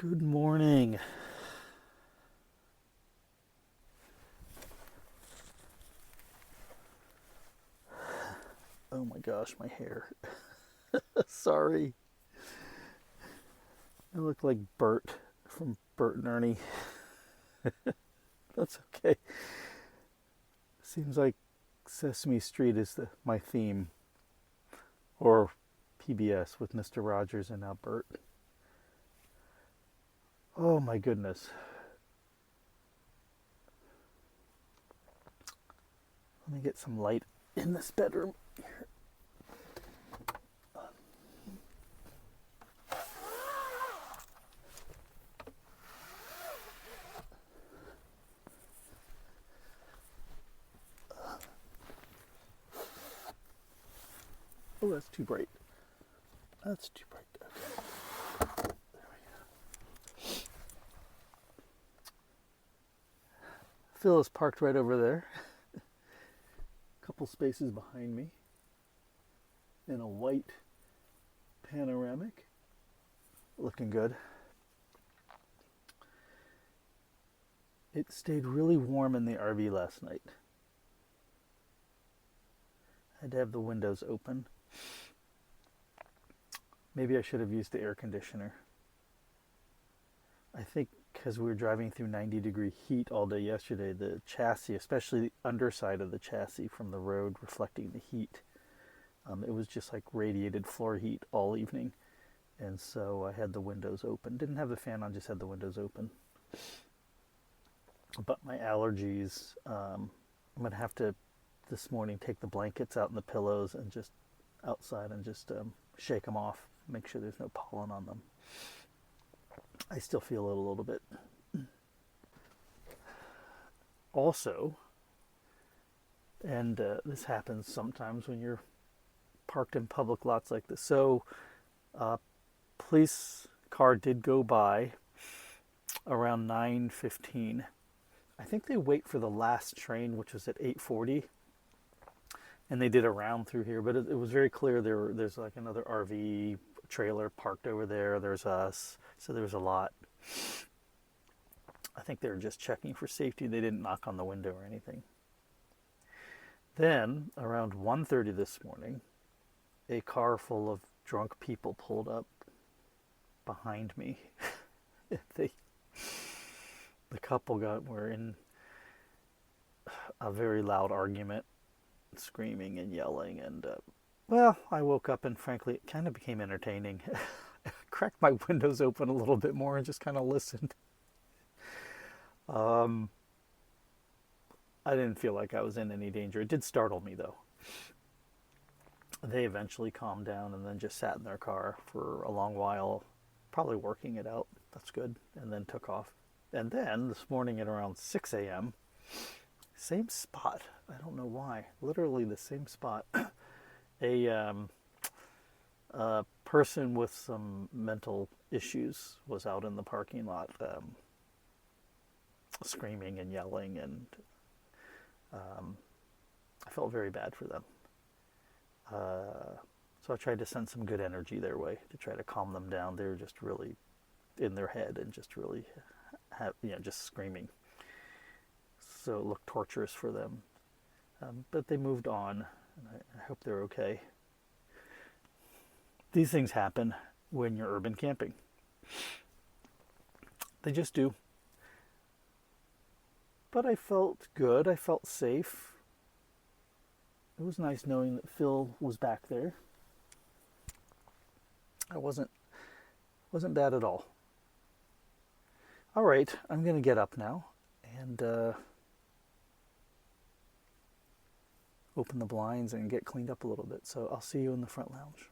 Good morning. Oh my gosh, my hair. Sorry. I look like Bert from Bert and Ernie. That's okay. Seems like Sesame Street is my theme. Or PBS with Mr. Rogers and now Bert. Oh my goodness. Let me get some light in this bedroom. Oh, that's too bright. That's too bright. Okay. There we go. Phil is parked right over there. A couple spaces behind me. In a white Panoramic. Looking good. It stayed really warm in the RV last night. I had to have the windows open. Maybe I should have used the air conditioner. I think because we were driving through 90-degree heat all day yesterday, the chassis, especially the underside of the chassis from the road reflecting the heat, it was just like radiated floor heat all evening. And so I had the windows open. Didn't have the fan on, just had the windows open. But my allergies, I'm going to have to, this morning, take the blankets out and the pillows and just outside and just shake them off. Make sure there's no pollen on them. I still feel it a little bit. Also, and this happens sometimes when you're parked in public lots like this. So, police car did go by around 9:15. I think they wait for the last train, which was at 8:40. And they did a round through here, but it was very clear there's like another RV trailer parked over there. There's us. So there was a lot. I think they were just checking for safety. They didn't knock on the window or anything. Then, around 1:30 this morning, a car full of drunk people pulled up behind me. The couple were in a very loud argument, screaming and yelling, and well, I woke up and frankly it kind of became entertaining. I cracked my windows open a little bit more and just kind of listened. I didn't feel like I was in any danger. It did startle me though. They eventually calmed down and then just sat in their car for a long while, probably working it out. That's good. And then took off. And then this morning at around 6 a.m., same spot. I don't know why. Literally the same spot. A person with some mental issues was out in the parking lot, screaming and yelling, and I felt very bad for them. So I tried to send some good energy their way to try to calm them down. They were just really in their head and just really, just screaming. So it looked torturous for them. But they moved on, and I hope they're okay. These things happen when you're urban camping. They just do. But I felt good. I felt safe. It was nice knowing that Phil was back there. I wasn't bad at all. All right, I'm going to get up now and open the blinds and get cleaned up a little bit. So I'll see you in the front lounge.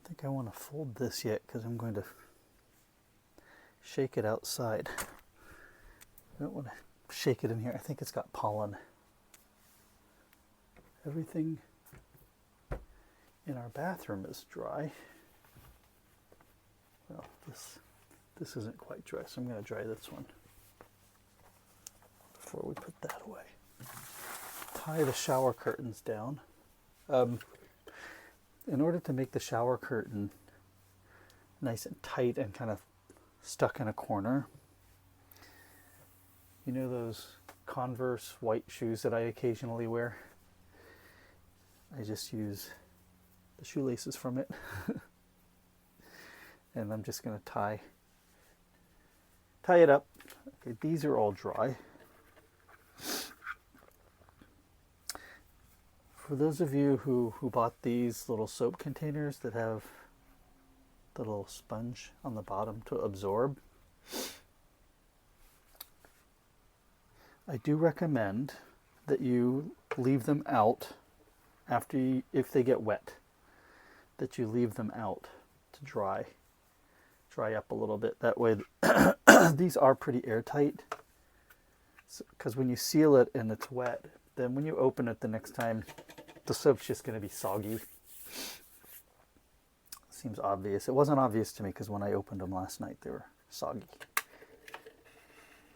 think I want to fold this yet because I'm going to shake it outside. I don't want to shake it in here. I think it's got pollen. Everything in our bathroom is dry. Well, this isn't quite dry, so I'm going to dry this one before we put that away. Tie the shower curtains down. In order to make the shower curtain nice and tight and kind of stuck in a corner, you know those Converse white shoes that I occasionally wear? I just use the shoelaces from it. And I'm just going to tie it up. Okay, these are all dry. For those of you who bought these little soap containers that have the little sponge on the bottom to absorb, I do recommend that you leave them out after if they get wet, that you leave them out to dry up a little bit. That way, these are pretty airtight, because when you seal it and it's wet, then when you open it the next time, the soap's just going to be soggy. Seems obvious. It wasn't obvious to me because when I opened them last night, they were soggy.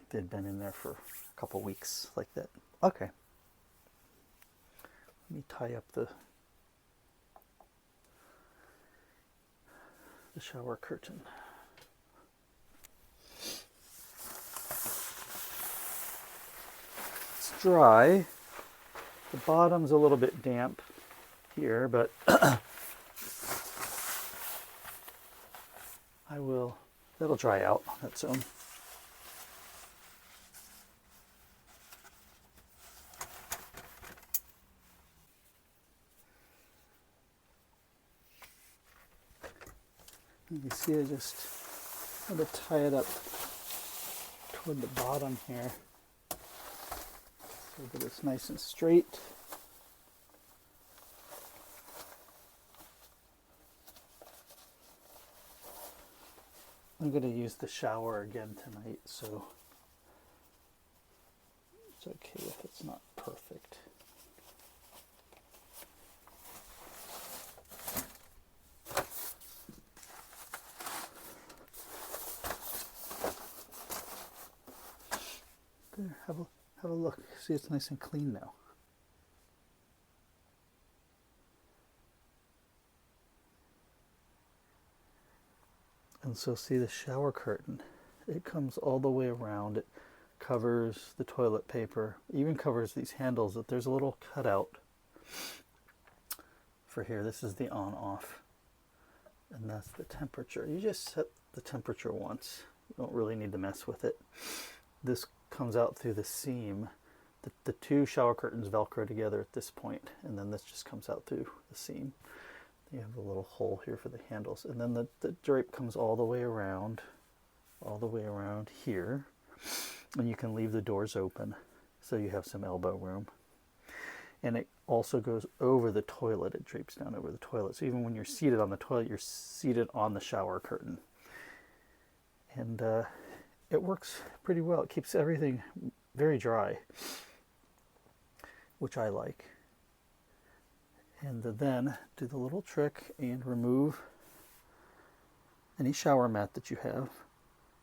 They'd been in there for a couple weeks like that. Okay. Let me tie up the shower curtain. It's dry. The bottom's a little bit damp here, but that'll dry out on its own. You see, I just want to tie it up toward the bottom here so that it's nice and straight. I'm going to use the shower again tonight, so it's okay if it's not perfect. There, have a look. See, it's nice and clean now. And so see the shower curtain, it comes all the way around. It covers the toilet paper, even covers these handles. That there's a little cutout for here. This is the on-off, and that's the temperature. You just set the temperature once. You don't really need to mess with it. This comes out through the seam. The two shower curtains Velcro together at this point, and then this just comes out through the seam. You have a little hole here for the handles, and then the drape comes all the way around here, and you can leave the doors open so you have some elbow room. And it also goes over the toilet. It drapes down over the toilet, so even when you're seated on the toilet, you're seated on the shower curtain. And it works pretty well. It keeps everything very dry, which I like. And then do the little trick and remove any shower mat that you have,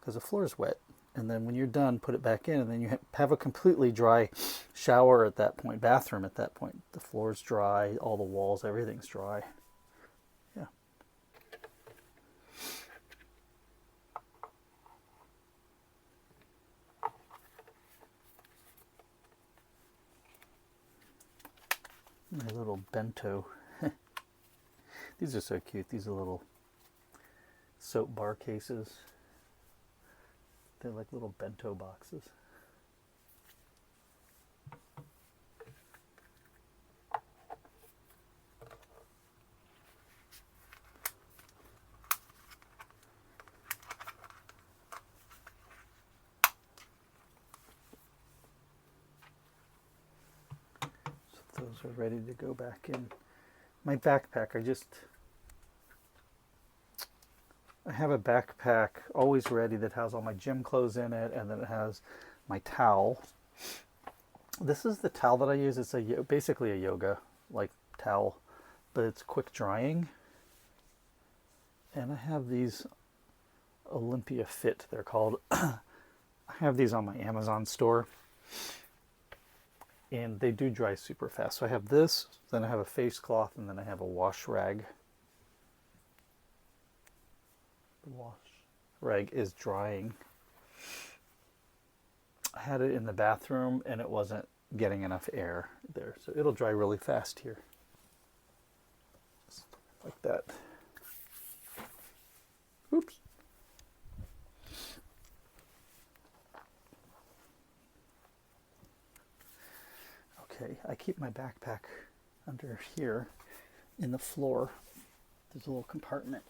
because the floor is wet. And then when you're done, put it back in, and then you have a completely dry shower at that point, bathroom at that point. The floor's dry, all the walls, everything's dry. Yeah. My little bento. These are so cute. These are little soap bar cases. They're like little bento boxes. So those are ready to go back in my backpack. I just I have a backpack always ready that has all my gym clothes in it, and then it has my towel. This is the towel that I use. It's basically a yoga like towel, but it's quick drying. And I have these Olympia Fit, they're called. I have these on my Amazon store, and they do dry super fast. So I have this, then I have a face cloth, and then I have a wash rag. The wash rag is drying. I had it in the bathroom and it wasn't getting enough air there, so it'll dry really fast here. Just like that. Oops. Okay, I keep my backpack under here in the floor. There's a little compartment.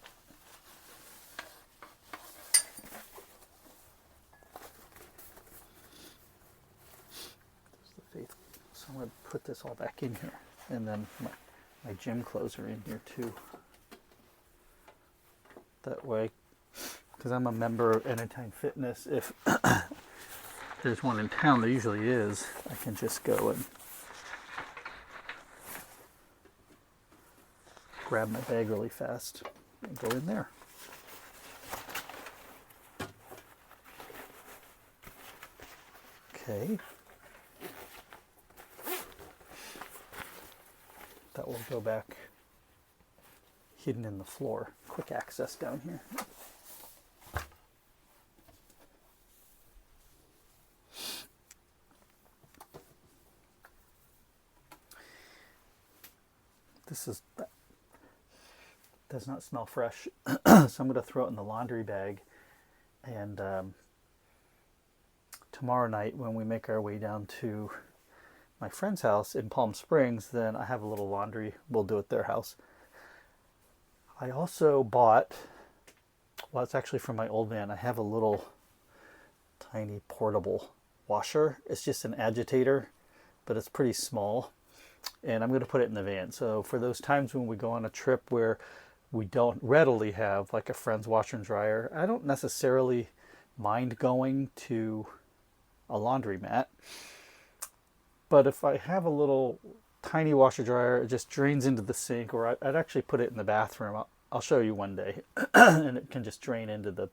So I'm going to put this all back in here, and then my gym clothes are in here too. That way, because I'm a member of Anytime Fitness, if there's one in town, there usually is, I can just go and grab my bag really fast and go in there. Okay. That will go back hidden in the floor. Quick access down here. This does not smell fresh, so I'm going to throw it in the laundry bag. And tomorrow night, when we make our way down to my friend's house in Palm Springs, then I have a little laundry. We'll do it at their house. I also bought, well, it's actually from my old van. I have a little tiny portable washer. It's just an agitator, but it's pretty small. And I'm going to put it in the van. So for those times when we go on a trip where we don't readily have like a friend's washer and dryer, I don't necessarily mind going to a laundromat. But if I have a little tiny washer dryer, it just drains into the sink, or I'd actually put it in the bathroom. I'll show you one day. And it can just drain into the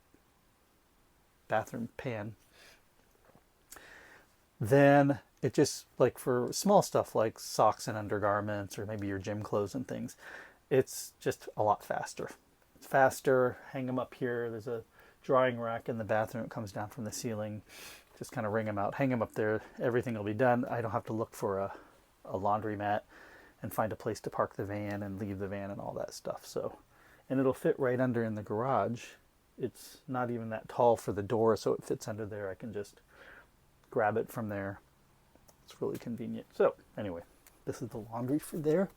bathroom pan. Then it just, like for small stuff like socks and undergarments, or maybe your gym clothes and things, it's just a lot faster. It's faster. Hang them up here. There's a drying rack in the bathroom. It comes down from the ceiling. Just kind of wring them out, hang them up there. Everything will be done. I don't have to look for a laundromat and find a place to park the van and leave the van and all that stuff. So, and it'll fit right under in the garage. It's not even that tall for the door, so it fits under there. I can just grab it from there. It's really convenient. So anyway, this is the laundry for there.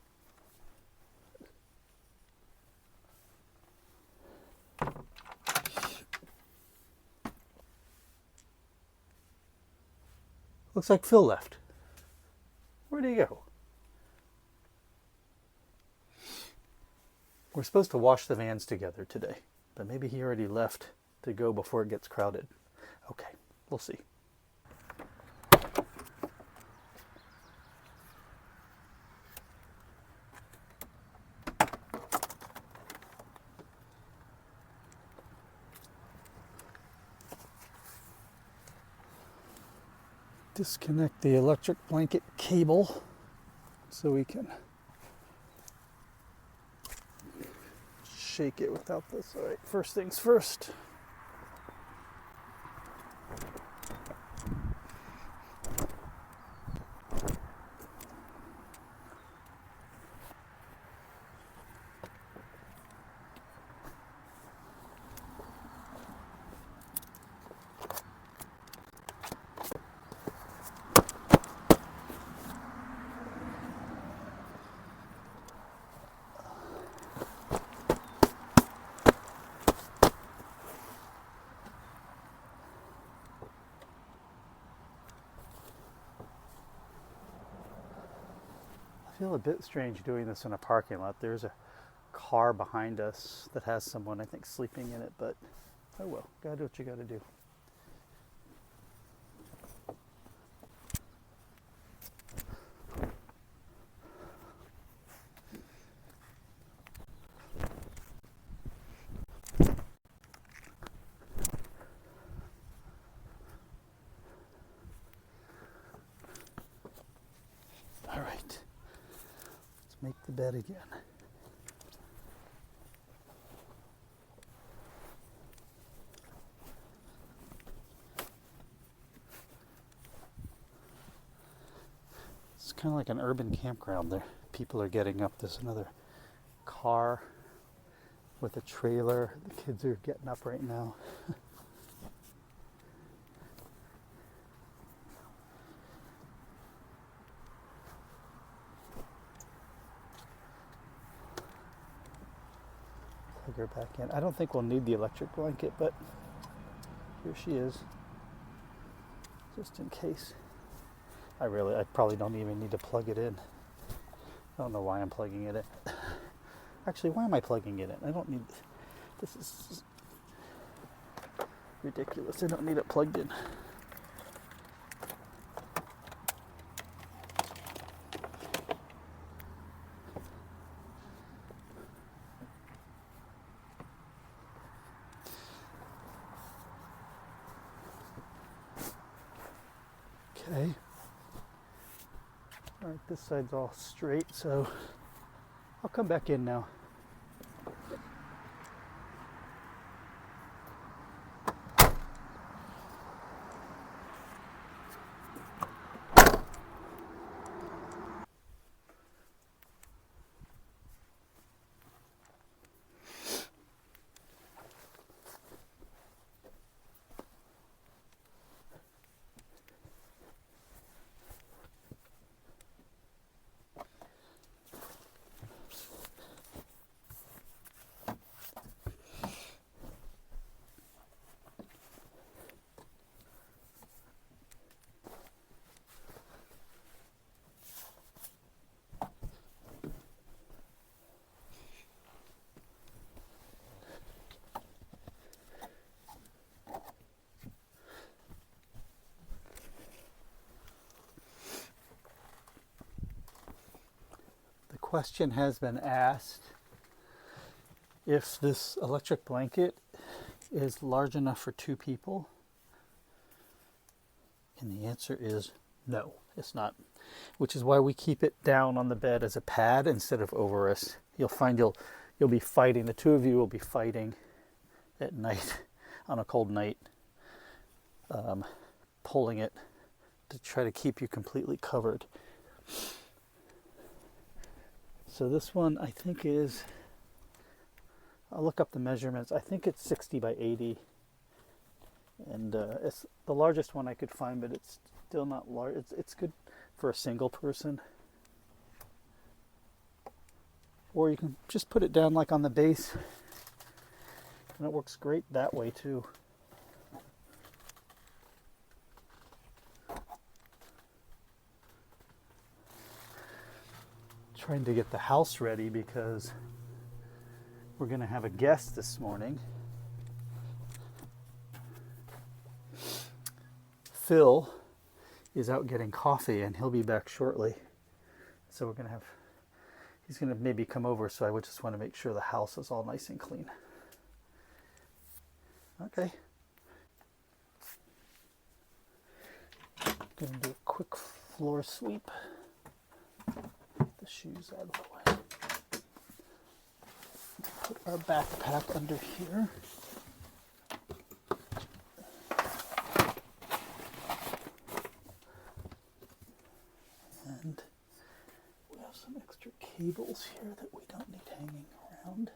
Looks like Phil left. Where'd he go? We're supposed to wash the vans together today, but maybe he already left to go before it gets crowded. Okay, we'll see. Disconnect the electric blanket cable so we can shake it without this. All right, first things first. I feel a bit strange doing this in a parking lot. There's a car behind us that has someone, I think, sleeping in it, but oh well, gotta do what you gotta do. All right, let's make the bed again. It's kind of like an urban campground there. People are getting up. There's another car with a trailer. The kids are getting up right now. Plug her back in. I don't think we'll need the electric blanket, but here she is, just in case. I probably don't even need to plug it in. I don't know why I'm plugging it in. Actually, why am I plugging it in? I don't need, this is ridiculous. I don't need it plugged in. Okay. All right, this side's all straight, so I'll come back in now. Question has been asked if this electric blanket is large enough for 2 people, and the answer is no, it's not, which is why we keep it down on the bed as a pad instead of over us. You'll find you'll be fighting, the 2 of you will be fighting at night on a cold night, pulling it to try to keep you completely covered. So this one I think is, I'll look up the measurements, I think it's 60 by 80, and it's the largest one I could find, but it's still not large. It's good for a single person, or you can just put it down like on the base, and it works great that way too. Trying to get the house ready because we're going to have a guest this morning. Phil is out getting coffee and he'll be back shortly. So we're going to have, he's going to maybe come over, so I would just want to make sure the house is all nice and clean. Okay. Going to do a quick floor sweep. The shoes out of the way. Put our backpack under here. And we have some extra cables here that we don't need hanging around.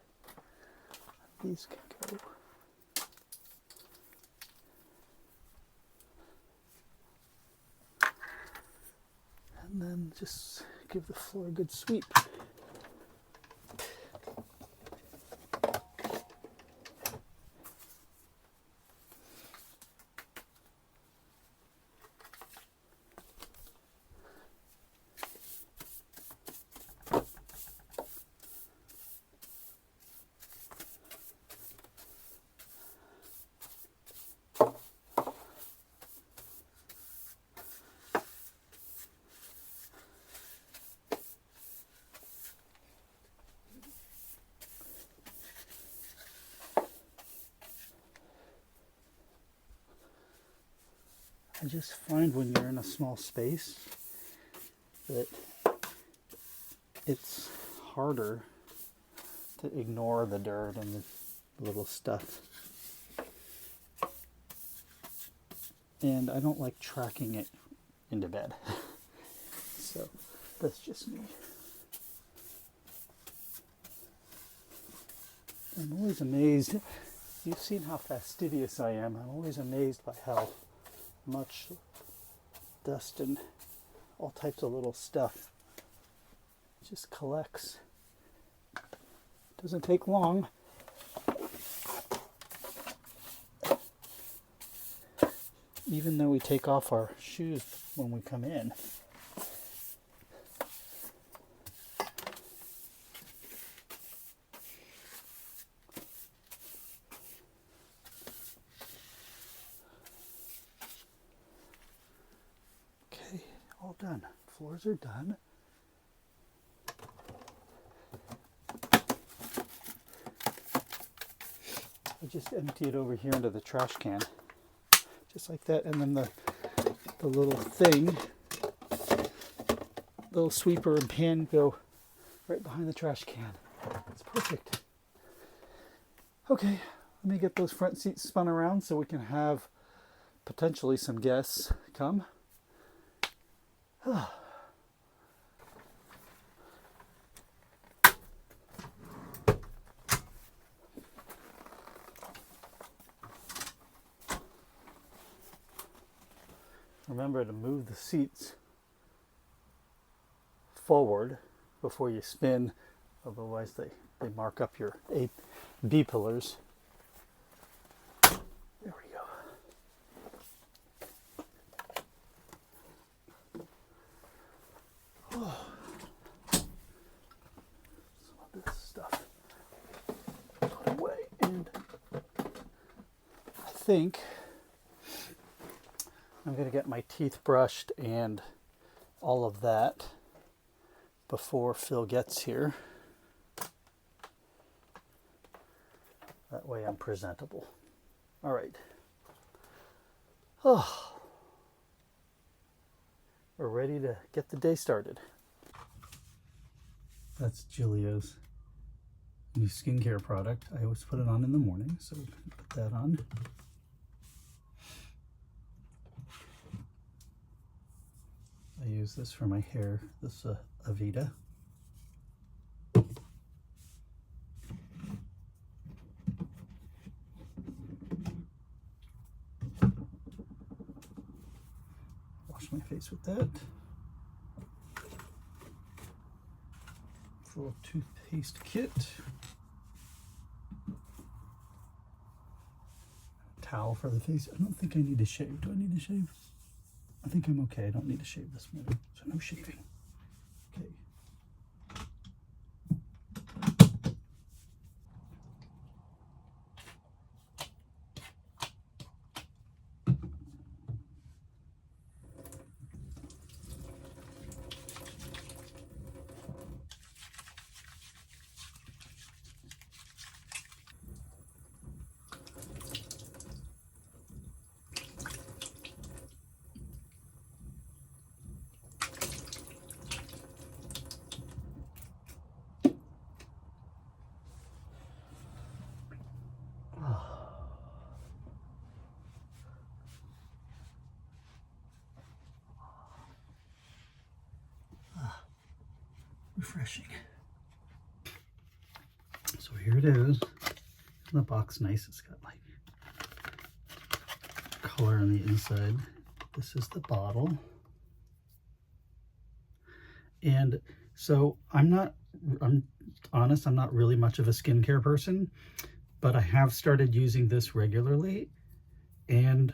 These can go. And then just give the floor a good sweep. I just find when you're in a small space that it's harder to ignore the dirt and the little stuff. And I don't like tracking it into bed. So that's just me. I'm always amazed. You've seen how fastidious I am. I'm always amazed by how much dust and all types of little stuff just collects. Doesn't take long. Even though we take off our shoes when we come in. Okay, all done. Floors are done. I just empty it over here into the trash can. Just like that, and then the little thing, little sweeper and pan go right behind the trash can. It's perfect. Okay, let me get those front seats spun around so we can have potentially some guests come. Remember to move the seats forward before you spin, otherwise they mark up your B pillars. There we go. Oh. Some of this stuff put away, and I think I'm going to get my teeth brushed and all of that before Phil gets here. That way I'm presentable. All right. Oh, we're ready to get the day started. That's Julio's new skincare product. I always put it on in the morning, so we can put that on. I use this for my hair, this Avita. Wash my face with that. Little toothpaste kit. Towel for the face. I don't think I need to shave. Do I need to shave? I think I'm okay. I don't need to shave this morning, so no shaving. Okay. Refreshing. So here it is. The box nice. It's got like color on the inside. This is the bottle. And so I'm honest, I'm not really much of a skincare person, but I have started using this regularly. And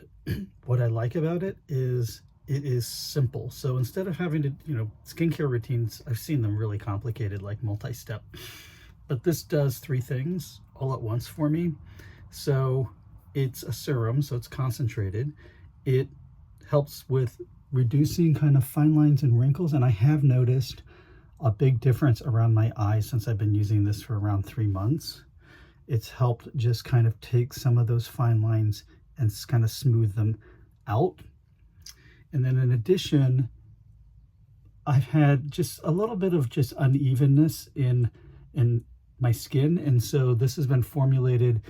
what I like about it is simple. So instead of having to, skincare routines, I've seen them really complicated, like multi-step. But this does 3 things all at once for me. So it's a serum, so it's concentrated. It helps with reducing kind of fine lines and wrinkles. And I have noticed a big difference around my eyes since I've been using this for around 3 months. It's helped just kind of take some of those fine lines and kind of smooth them out. And then in addition, I've had just a little bit of just unevenness in my skin. And so this has been formulated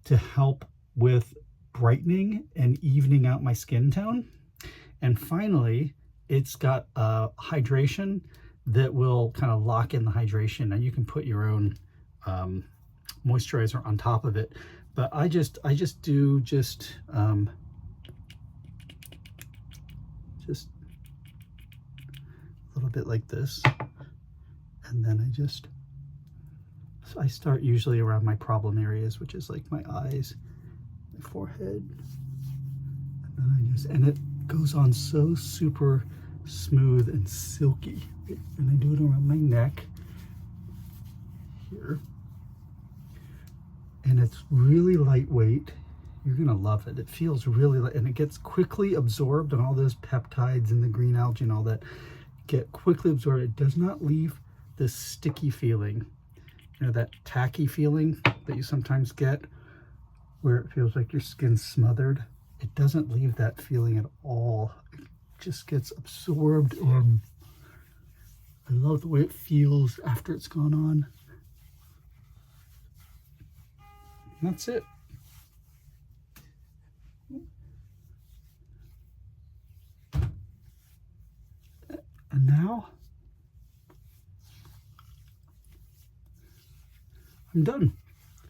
to help with brightening and evening out my skin tone. And finally, it's got a hydration that will kind of lock in the hydration. And you can put your own moisturizer on top of it. But I just do just a little bit like this. And then I start usually around my problem areas, which is like my eyes, my forehead. And then and it goes on so super smooth and silky. And I do it around my neck here. And it's really lightweight. You're gonna love it. It feels really light, and it gets quickly absorbed, and all those peptides and the green algae and all that get quickly absorbed. It does not leave this sticky feeling, you know, that tacky feeling that you sometimes get where it feels like your skin's smothered. It doesn't leave that feeling at all. It just gets absorbed, and I love the way it feels after it's gone on. And that's it. And now I'm done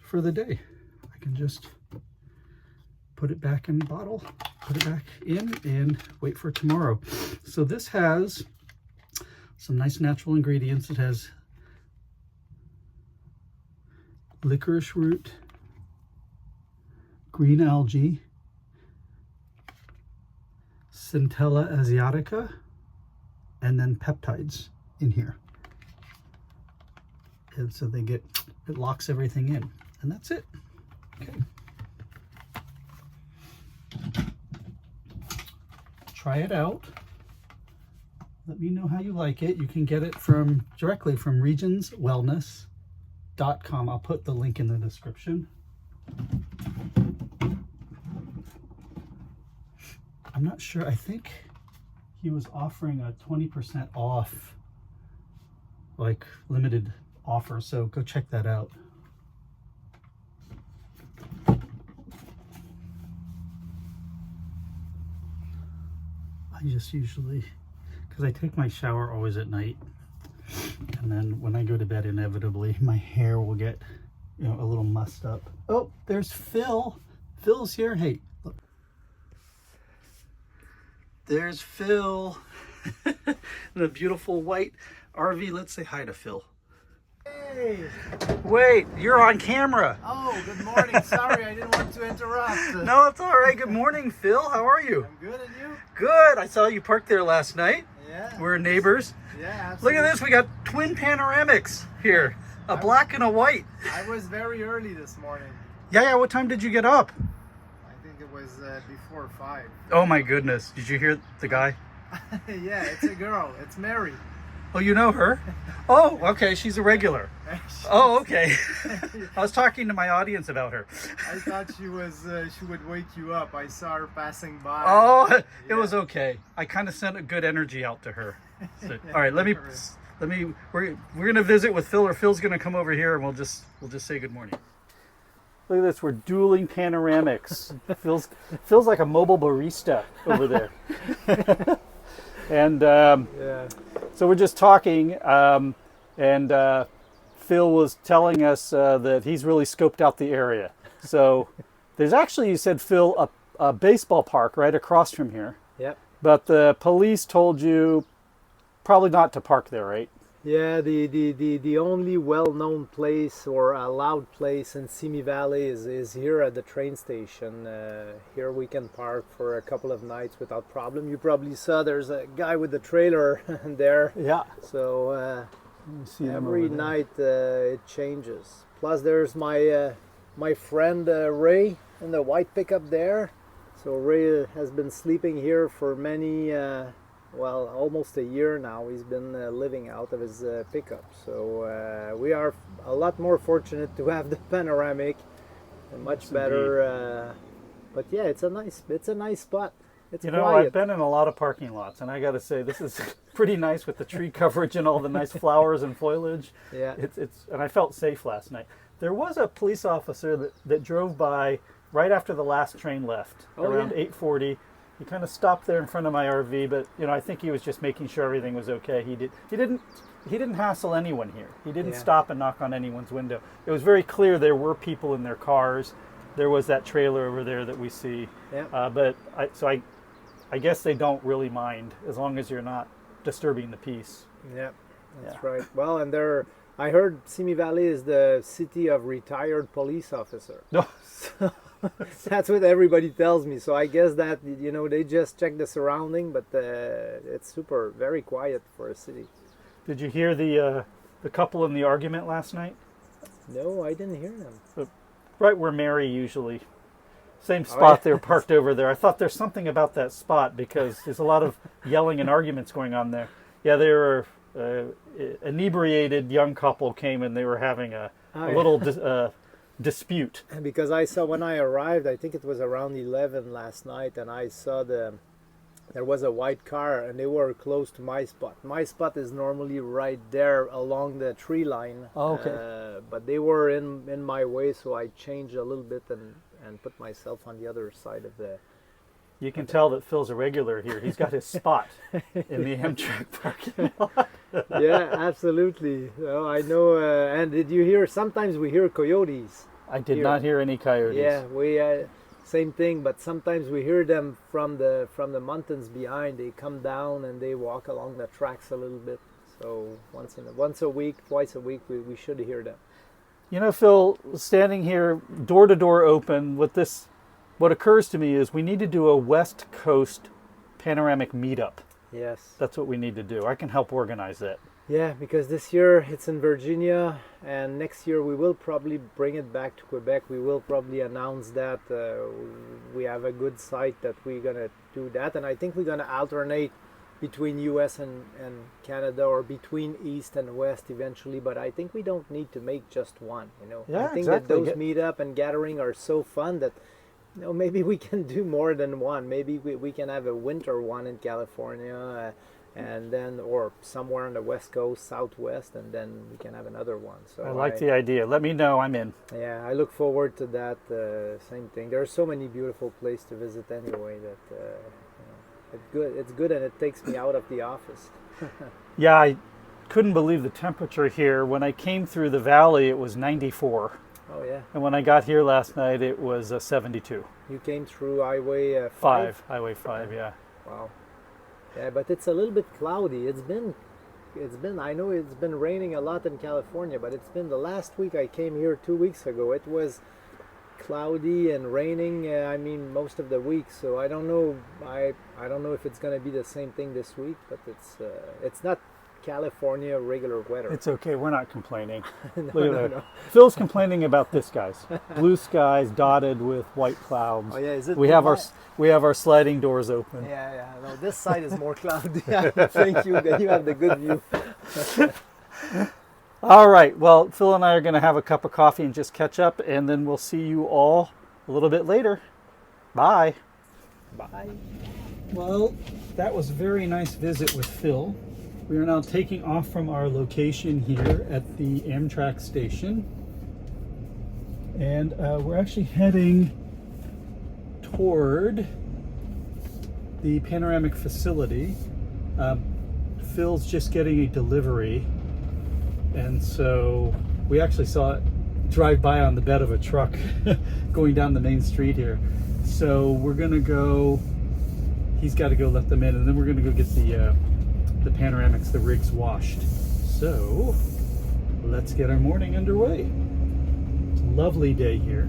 for the day. I can just put it back in the bottle, put it back in, and wait for tomorrow. So this has some nice natural ingredients. It has licorice root, green algae, Centella asiatica, and then peptides in here. And so it locks everything in, and that's it. Okay. Try it out. Let me know how you like it. You can get it directly from RĒJINSwellness.com. I'll put the link in the description. I'm not sure. I think he was offering a 20% off, like limited offer. So go check that out. I just usually, because I take my shower always at night, and then when I go to bed, inevitably my hair will get, you know, a little mussed up. Oh, there's Phil. Phil's here. Hey, look. There's Phil. In a beautiful white RV. Let's say hi to Phil. Hey. Wait, you're on camera. Oh, good morning. Sorry, I didn't want to interrupt. No, it's all right. Good morning, Phil. How are you? I'm good, and you? Good. I saw you parked there last night. Yeah. We're neighbors. Yeah, Look absolutely. at this. We got twin panoramics here. A black and a white. I was very early this morning. Yeah. What time did you get up? I think it was before 5. Oh my goodness. Did you hear the guy? Yeah, it's a girl. It's Mary. Oh, you know her? Oh, okay. She's a regular. Oh, okay. I was talking to my audience about her. I thought she would wake you up. I saw her passing by. Oh, yeah. It was okay. I kind of sent a good energy out to her. So, all right, we're gonna visit with Phil, or Phil's gonna come over here, and we'll just say good morning. Look at this. We're dueling panoramics. Feels like a mobile barista over there. And Yeah. so we're just talking, and Phil was telling us that he's really scoped out the area. So there's actually, you said, Phil, a baseball park right across from here. Yep. But the police told you probably not to park there, right? Yeah, the only well-known place or allowed place in Simi Valley is here at the train station. Here we can park for a couple of nights without problem. You probably saw there's a guy with the trailer there. Yeah. So See them every over there. night it changes. Plus there's my my friend Ray in the white pickup there. So Ray has been sleeping here for many well, almost a year now. He's been living out of his pickup. So we are a lot more fortunate to have the panoramic, and much Yes, better. But yeah, it's a nice spot. It's You know, quiet. I've been in a lot of parking lots, and I got to say, this is pretty nice with the tree coverage and all the nice flowers and foliage. Yeah. And I felt safe last night. There was a police officer that drove by right after the last train left, around 8:40. He kind of stopped there in front of my RV, but I think he was just making sure everything was okay. He didn't hassle anyone here. He didn't stop and knock on anyone's window. It was very clear there were people in their cars. There was that trailer over there that we see. Yeah. But I guess they don't really mind as long as you're not disturbing the peace. Yeah, that's right. Well, and I heard Simi Valley is the city of retired police officer. No. So that's what everybody tells me. So I guess that they just check the surrounding, but it's very quiet for a city. Did you hear the couple in the argument last night? No, I didn't hear them. Right where Mary usually. Same spot they were parked over there. I thought there's something about that spot because there's a lot of yelling and arguments going on there. Yeah, they were inebriated young couple came and they were having a little dispute. Because I saw when I arrived, I think it was around 11 last night, and I saw there was a white car and they were close to my spot. My spot is normally right there along the tree line. Oh, okay. But they were in my way, so I changed a little bit and put myself on the other side of the... You can tell that Phil's a regular here. He's got his spot in the Amtrak parking lot. Yeah, absolutely. Oh, I know. And did you hear? Sometimes we hear coyotes. I did not hear any coyotes. Yeah, we same thing. But sometimes we hear them from the mountains behind. They come down and they walk along the tracks a little bit. So once a week, twice a week, we should hear them. Phil, standing here, door to door open, what occurs to me is we need to do a West Coast panoramic meetup. Yes. That's what we need to do. I can help organize that. Yeah, because this year it's in Virginia, and next year we will probably bring it back to Quebec. We will probably announce that we have a good site that we're going to do that. And I think we're going to alternate between US and Canada, or between East and West eventually, but I think we don't need to make just one, Yeah, I think exactly. that those meetup and gathering are so fun that maybe we can do more than one. Maybe we can have a winter one in California, and then, or somewhere on the West Coast, Southwest, and then we can have another one. So I like the idea. Let me know. I'm in. Yeah, I look forward to that. Same thing. There are so many beautiful places to visit anyway that it's good, and it takes me out of the office. Yeah, I couldn't believe the temperature here. When I came through the valley, it was 94. Oh yeah. And when I got here last night, it was 72. You came through Highway 5. Highway 5, yeah. Wow. Yeah, but it's a little bit cloudy. It's been. I know it's been raining a lot in California, but it's been the last week I came here 2 weeks ago. It was cloudy and raining. Most of the week. So I don't know. I don't know if it's going to be the same thing this week, but it's not California regular weather. It's okay. We're not complaining. No. Phil's complaining about this, guys. Blue skies dotted with white clouds. Oh yeah, is it? We have our sliding doors open. Yeah. No, this side is more cloudy. Thank you. You have the good view. All right. Well, Phil and I are going to have a cup of coffee and just catch up, and then we'll see you all a little bit later. Bye. Bye. Well, that was a very nice visit with Phil. We are now taking off from our location here at the Amtrak station. And we're actually heading toward the Panoramic facility. Phil's just getting a delivery. And so we actually saw it drive by on the bed of a truck going down the main street here. So we're gonna go, he's got to go let them in, and then we're gonna go get the Panoramics, the rigs washed. So let's get our morning underway. It's a lovely day here.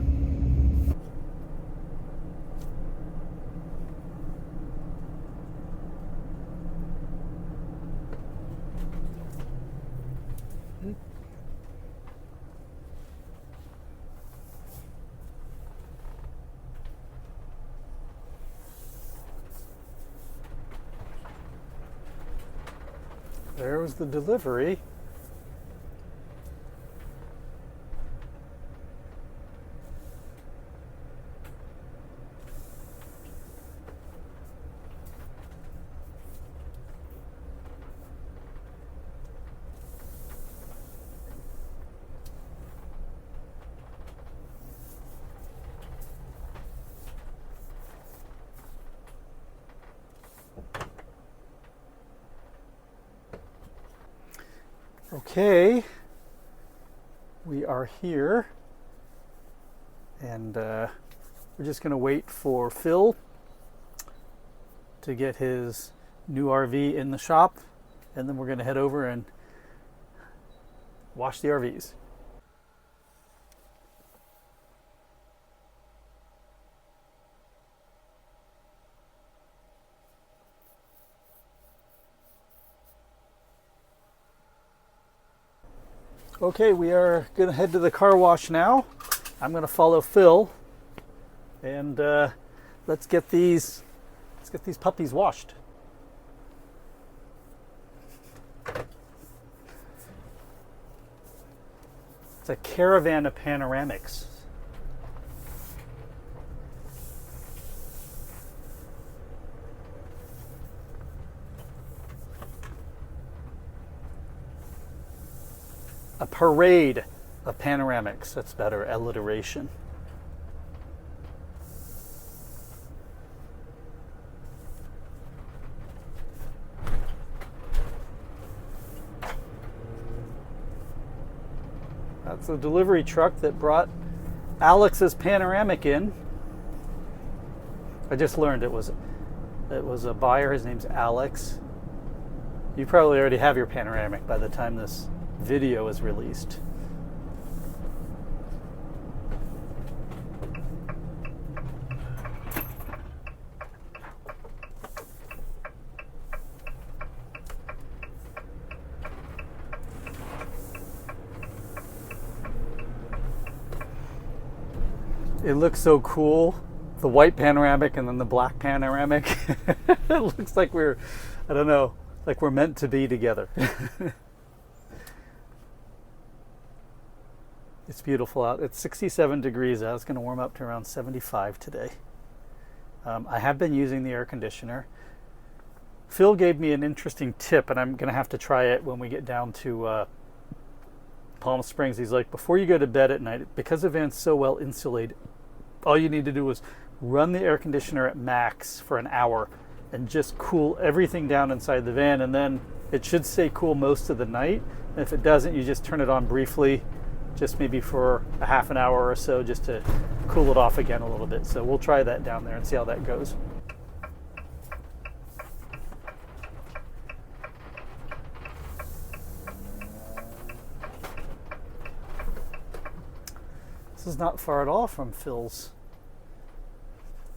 There was the delivery. Okay, we are here, and we're just going to wait for Phil to get his new RV in the shop, and then we're going to head over and wash the RVs. Okay, we are going to head to the car wash now. I'm going to follow Phil, and let's get these puppies washed. It's a Parade of Panoramics. A Parade of Panoramics. That's better alliteration. That's the delivery truck that brought Alex's Panoramic in. I just learned it was a buyer. His name's Alex. You probably already have your Panoramic by the time this video is released. It looks so cool. The white Panoramic and then the black Panoramic. It looks like we're, I don't know, like we're meant to be together. It's beautiful out. It's 67 degrees out. It's going to warm up to around 75 today. I have been using the air conditioner. Phil gave me an interesting tip, and I'm going to have to try it when we get down to Palm Springs. He's like, before you go to bed at night, because the van's so well insulated, all you need to do is run the air conditioner at max for an hour and just cool everything down inside the van, and then it should stay cool most of the night. And if it doesn't, you just turn it on briefly, just maybe for a half an hour or so, just to cool it off again a little bit. So we'll try that down there and see how that goes. This is not far at all from Phil's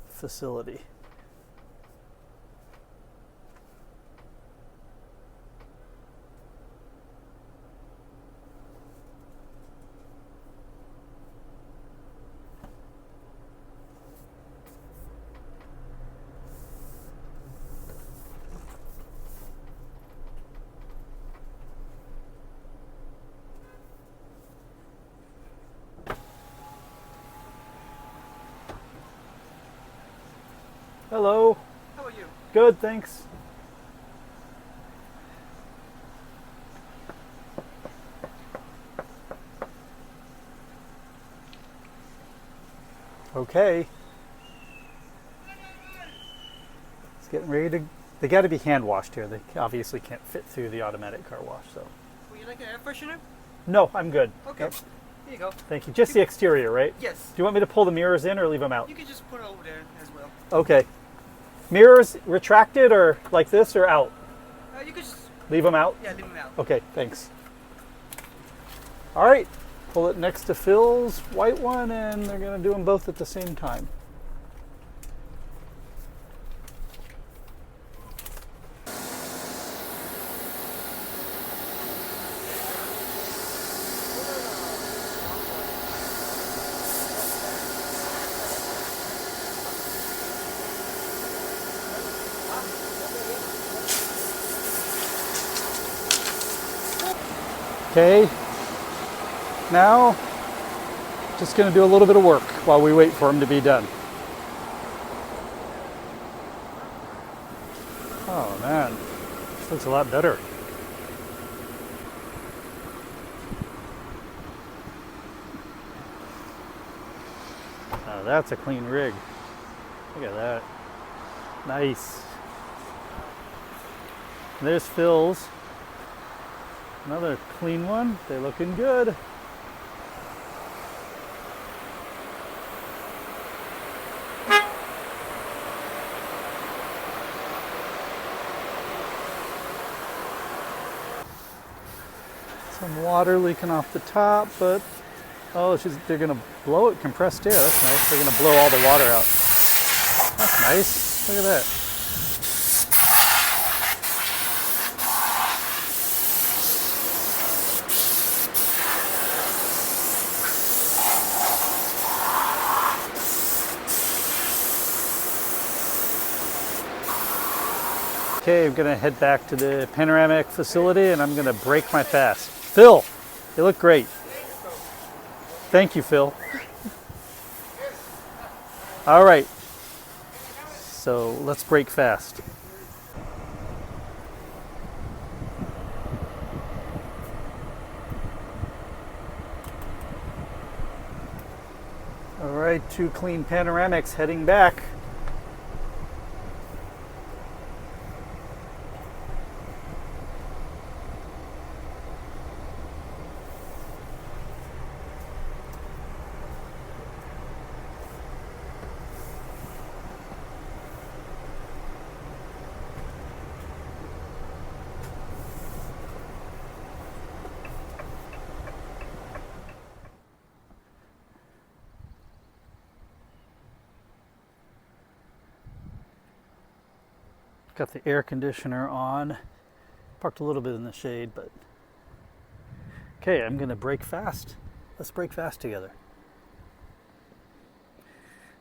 facility. Hello. How are you? Good, thanks. Okay. It's getting ready to... They got to be hand washed here. They obviously can't fit through the automatic car wash, so... Would you like an air freshener? No, I'm good. Okay. Yep. Here you go. Thank you. Just the exterior, right? Yes. Do you want me to pull the mirrors in or leave them out? You can just put it over there as well. Okay. Mirrors retracted or like this or out? You could just... Leave them out? Yeah, leave them out. Okay, thanks. All right. Pull it next to Phil's white one, and they're going to do them both at the same time. Okay, now just going to do a little bit of work while we wait for them to be done. Oh man, this looks a lot better. Oh, that's a clean rig. Look at that. Nice. And there's Phil's. Another clean one. They're looking good. Some water leaking off the top, but oh, they're gonna blow it compressed air. That's nice. They're gonna blow all the water out. That's nice. Look at that. Okay, I'm gonna head back to the Panoramic facility and I'm gonna break my fast. Phil, you look great. Thank you, Phil. All right, so let's break fast. All right, 2 clean Panoramics heading back. Got the air conditioner on. Parked a little bit in the shade, but okay, I'm gonna break fast. Let's break fast together.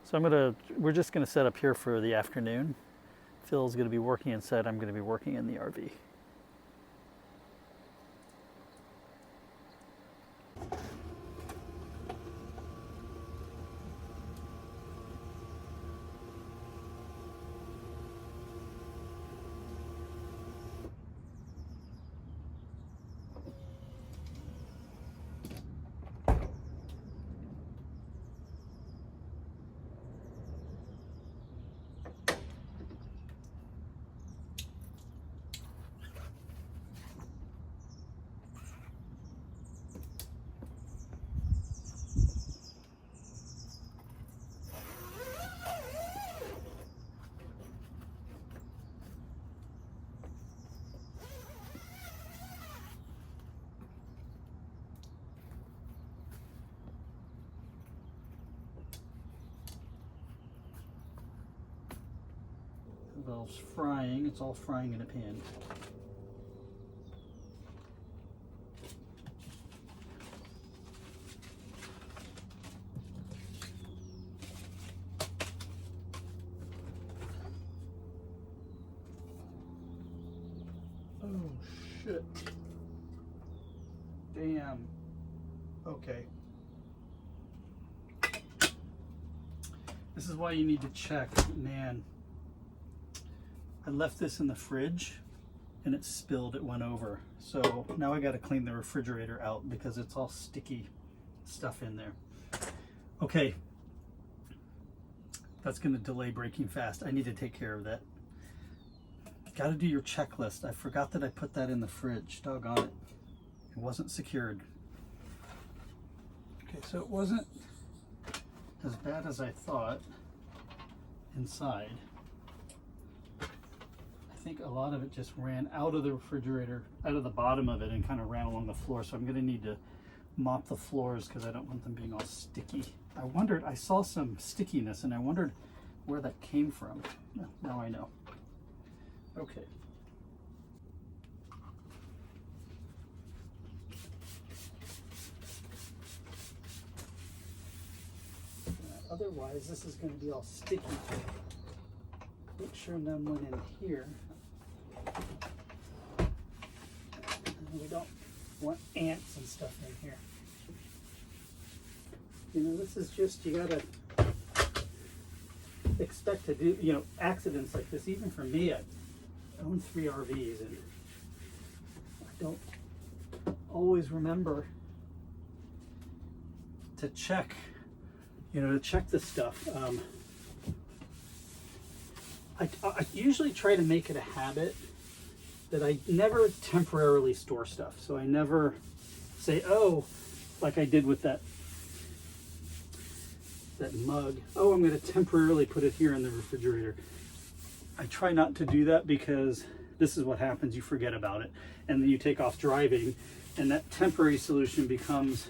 So we're just gonna set up here for the afternoon. Phil's gonna be working inside, I'm gonna be working in the RV. The valve's frying, it's all frying in a pan. Oh shit. Damn. Okay. This is why you need to check, man. I left this in the fridge and it spilled, it went over. So now I got to clean the refrigerator out because it's all sticky stuff in there. Okay. That's going to delay breaking fast. I need to take care of that. Got to do your checklist. I forgot that I put that in the fridge. Doggone it. It wasn't secured. Okay, so it wasn't as bad as I thought inside. I think a lot of it just ran out of the refrigerator, out of the bottom of it, and kind of ran along the floor. So I'm going to need to mop the floors because I don't want them being all sticky. I saw some stickiness and I wondered where that came from. Now I know. Okay. Otherwise, this is going to be all sticky. Make sure none went in here. And we don't want ants and stuff in here. You know, this is just, you gotta expect to do, you know, accidents like this. Even for me, I own 3 RVs and I don't always remember to check, you know, to check this stuff. I usually try to make it a habit that I never temporarily store stuff. So I never say, oh, like I did with that mug, oh, I'm going to temporarily put it here in the refrigerator. I try not to do that because this is what happens. You forget about it. And then you take off driving and that temporary solution becomes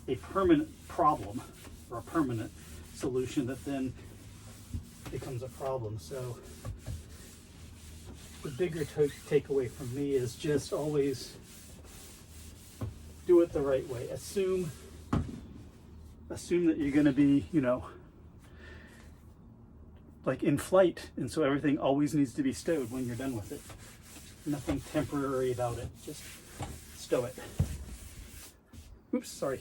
a permanent problem or a permanent solution that then becomes a problem. So the bigger takeaway from me is just always do it the right way. Assume that you're going to be, you know, like in flight, and so everything always needs to be stowed when you're done with it. Nothing temporary about it, just stow it. Oops, sorry.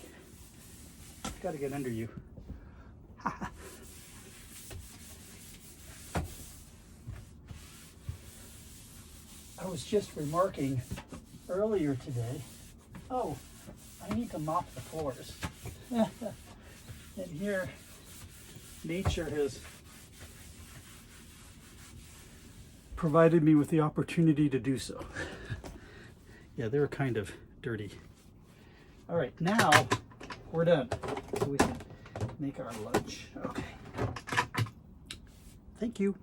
Got to get under you. I was just remarking earlier today, oh, I need to mop the floors. And here, nature has provided me with the opportunity to do so. Yeah, they're kind of dirty. All right, now we're done. So we can make our lunch. Okay. Thank you.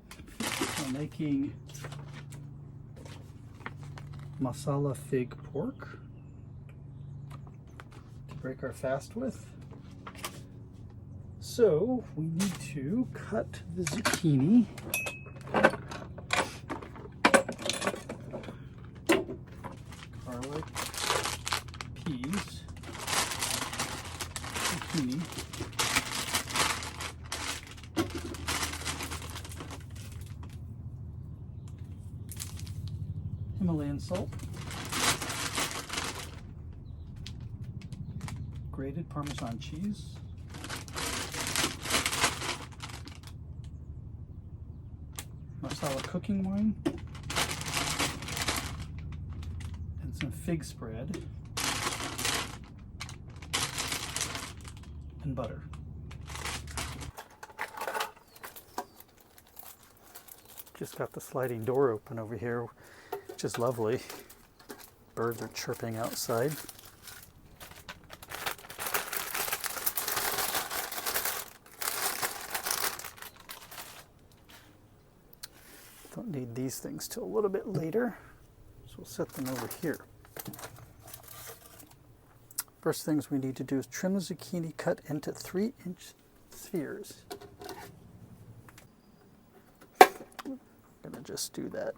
I'm making masala fig pork to break our fast with. So we need to cut the zucchini. Garlic, peas, zucchini, Himalayan salt, grated Parmesan cheese, Masala cooking wine, and some fig spread, and butter. Just got the sliding door open over here, which is lovely. Birds are chirping outside. Don't need these things till a little bit later, so we'll set them over here. First things we need to do is trim the zucchini cut into 3-inch spheres. I'm gonna just do that.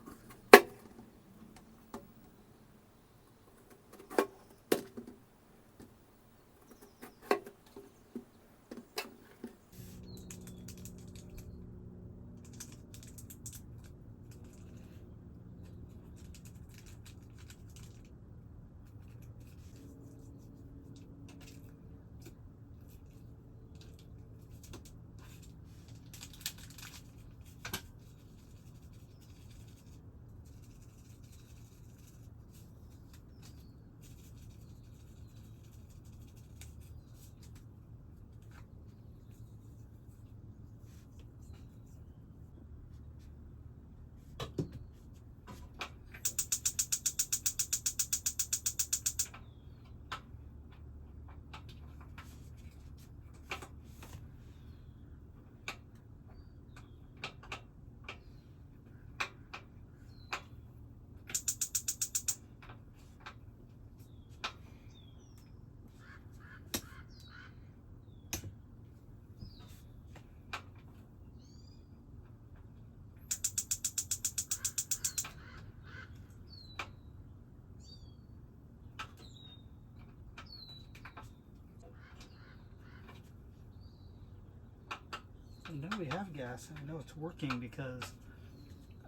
And now we have gas, and I know it's working because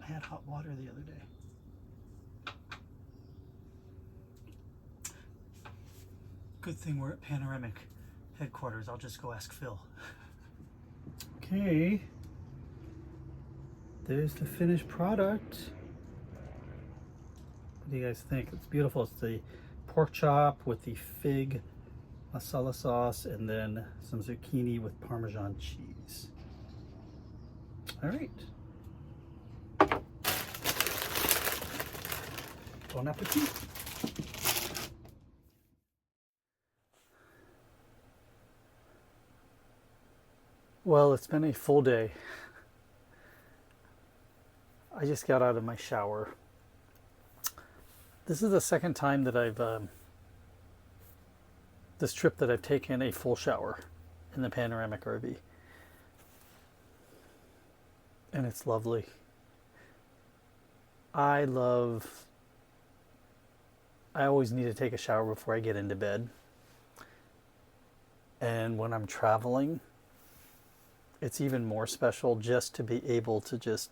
I had hot water the other day. Good thing we're at Panoramic headquarters. I'll just go ask Phil. Okay, there's the finished product. What do you guys think? It's beautiful. It's the pork chop with the fig masala sauce and then some zucchini with Parmesan cheese. All right. Bon appetit. Well, it's been a full day. I just got out of my shower. This is the second time that this trip that I've taken a full shower in the Panoramic RV. And it's lovely. I always need to take a shower before I get into bed. And when I'm traveling, it's even more special just to be able to just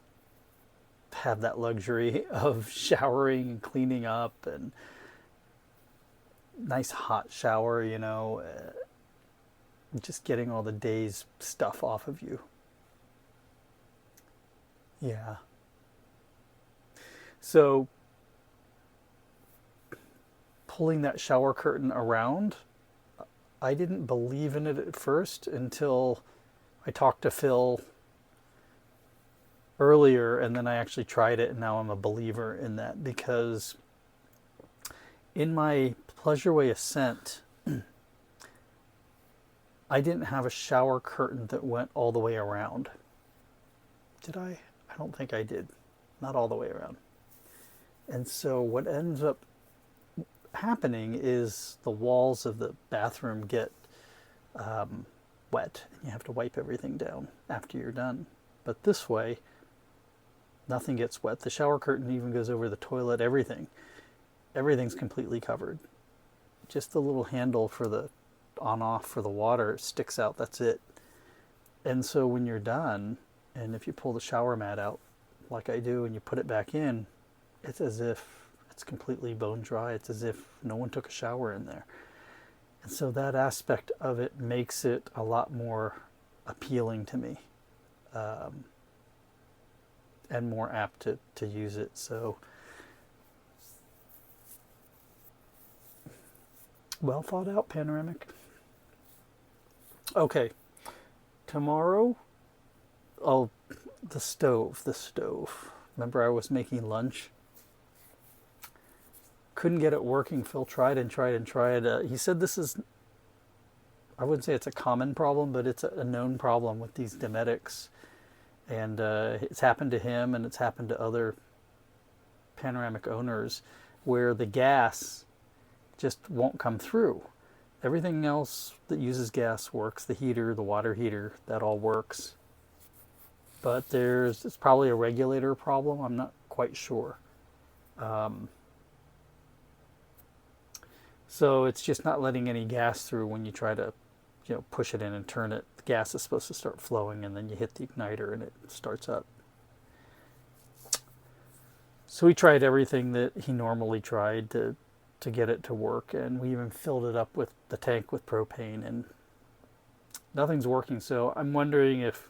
have that luxury of showering and cleaning up, and nice hot shower, you know, just getting all the day's stuff off of you. Yeah. So pulling that shower curtain around, I didn't believe in it at first until I talked to Phil earlier, and then I actually tried it, and now I'm a believer in that, because in my Pleasureway ascent, I didn't have a shower curtain that went all the way around. Did I? I don't think I did. Not all the way around. And so what ends up happening is the walls of the bathroom get wet, and you have to wipe everything down after you're done. But this way, nothing gets wet. The shower curtain even goes over the toilet, everything. Everything's completely covered. Just the little handle for the on-off for the water sticks out, that's it. And so when you're done, and if you pull the shower mat out like I do and you put it back in, it's as if it's completely bone dry. It's as if no one took a shower in there. And so that aspect of it makes it a lot more appealing to me, and more apt to use it. So, well thought out, Panoramic. Okay, tomorrow, oh, the stove. Remember I was making lunch? Couldn't get it working. Phil tried and tried and tried. He said this is, I wouldn't say it's a common problem, but it's a known problem with these Dometics. And it's happened to him, and it's happened to other Panoramic owners, where the gas just won't come through. Everything else that uses gas works. The heater, the water heater, that all works. But it's probably a regulator problem. I'm not quite sure. So it's just not letting any gas through when you try to, push it in and turn it. The gas is supposed to start flowing, and then you hit the igniter and it starts up. So we tried everything that he normally tried to get it to work, and we even filled it up with the tank with propane, and nothing's working. So I'm wondering if,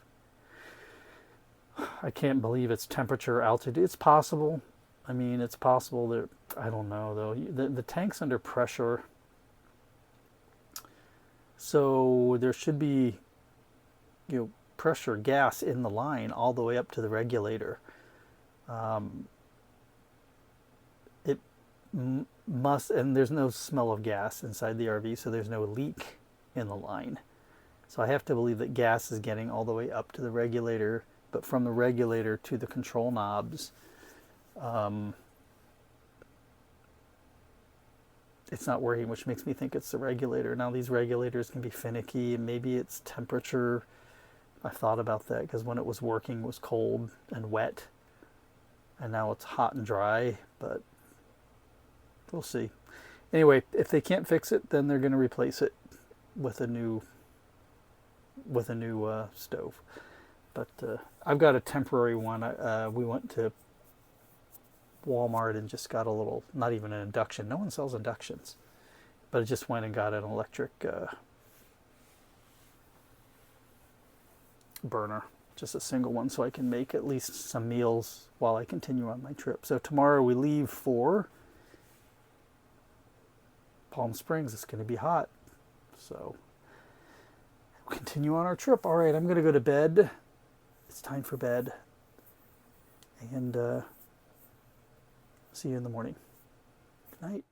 I can't believe it's temperature, altitude. It's possible. I mean, it's possible that, I don't know though. The tank's under pressure. So there should be, pressure, gas in the line all the way up to the regulator. It must, and there's no smell of gas inside the RV, so there's no leak in the line. So I have to believe that gas is getting all the way up to the regulator, but from the regulator to the control knobs, it's not working, which makes me think it's the regulator. Now these regulators can be finicky, and maybe it's temperature. I thought about that, because when it was working it was cold and wet, and now it's hot and dry, but we'll see. Anyway, if they can't fix it, then they're going to replace it with a new stove. But I've got a temporary one. We went to Walmart and just got a little, not even an induction. No one sells inductions. But I just went and got an electric burner. Just a single one, so I can make at least some meals while I continue on my trip. So tomorrow we leave for Palm Springs. It's going to be hot. So we'll continue on our trip. All right, I'm going to go to bed. It's time for bed. And see you in the morning. Night.